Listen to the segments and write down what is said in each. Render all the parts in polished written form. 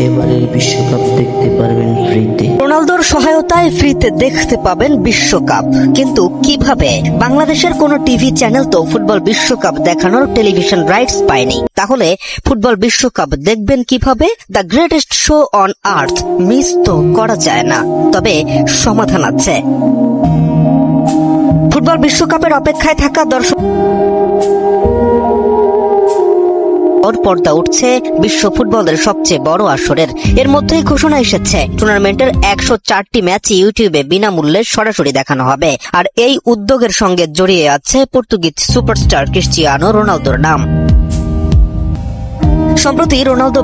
এবারের বিশ্বকাপ দেখতে পারবেন ফ্রিতে। রোনালদোর সহায়তায় ফ্রিতে দেখতে পাবেন বিশ্বকাপ, কিন্তু কিভাবে? বাংলাদেশের কোনো টিভি চ্যানেল তো ফুটবল বিশ্বকাপ দেখানোর টেলিভিশন রাইটস পায়নি। তাহলে ফুটবল বিশ্বকাপ দেখবেন কিভাবে? The greatest show on earth miss তো করা যায় না, তবে সমাধান আছে। ফুটবল বিশ্বকাপের অপেক্ষায় থাকা দর্শক পর্দা উঠছে বিশ্ব ফুটবলের সবচেয়ে বড় আসরের। এর মধ্যেই ঘোষণা এসেছে টুর্নামেন্টের 104টি ম্যাচ ইউটিউবে বিনামূল্যে সরাসরি দেখানো হবে। আর এই উদ্যোগের সঙ্গে জড়িয়ে আছে পর্তুগিজ সুপারস্টার ক্রিস্টিয়ানো রোনালদোর নাম। সম্প্রতি রোনালদো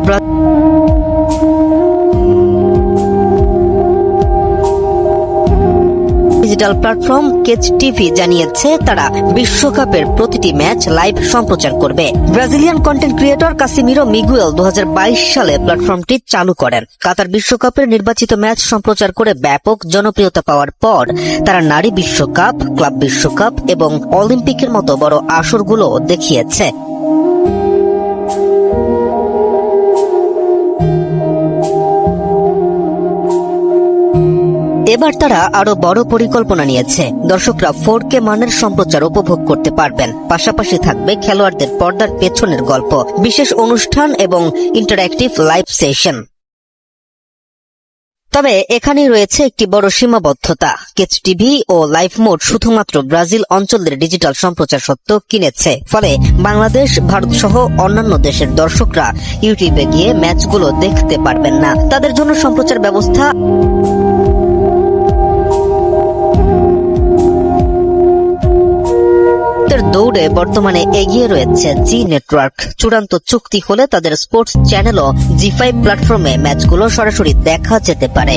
ডিজিটাল প্ল্যাটফর্ম কেচ টিভি জানিয়েছে তারা বিশ্বকাপের প্রতিটি ম্যাচ লাইভ সম্প্রচার করবে। Brazilian content creator Casemiro Miguel 2022 সালে প্ল্যাটফর্মটি চালু করেন। কাতার বিশ্বকাপের নির্বাচিত ম্যাচ সম্প্রচার করে ব্যাপক জনপ্রিয়তা পাওয়ার পর তারা নারী বিশ্বকাপ, ক্লাব বিশ্বকাপ এবং অলিম্পিকের মতো বড় আসরগুলো দেখিয়েছে। এবার তারা আরো বড় পরিকল্পনা নিয়েছে। দর্শকরা 4K মানের সম্প্রচার উপভোগ করতে পারবেন। পাশাপাশি থাকবে খেলোয়াড়দের পর্দার পেছনের গল্প, বিশেষ অনুষ্ঠান এবং ইন্টারঅ্যাক্টিভ লাইভ সেশন। তবে এখানেই রয়েছে একটি বড় সীমাবদ্ধতা। কেচ টিভি ও লাইভ মোড শুধুমাত্র ব্রাজিল অঞ্চলের ডিজিটাল সম্প্রচার সত্ত্ব কিনেছে। ফলে বাংলাদেশ, ভারত সহ অন্যান্য দেশের দর্শকরা ইউটিউবে গিয়ে ম্যাচগুলো দেখতে পারবেন না। তাদের জন্য সম্প্রচার ব্যবস্থা দৌড়ে বর্তমানে এগিয়ে রয়েছে জি নেটওয়ার্ক। চূড়ান্ত চুক্তি হলে তাদের স্পোর্টস চ্যানেলও জি5 প্ল্যাটফর্মে ম্যাচগুলো সরাসরি দেখা যেতে পারে।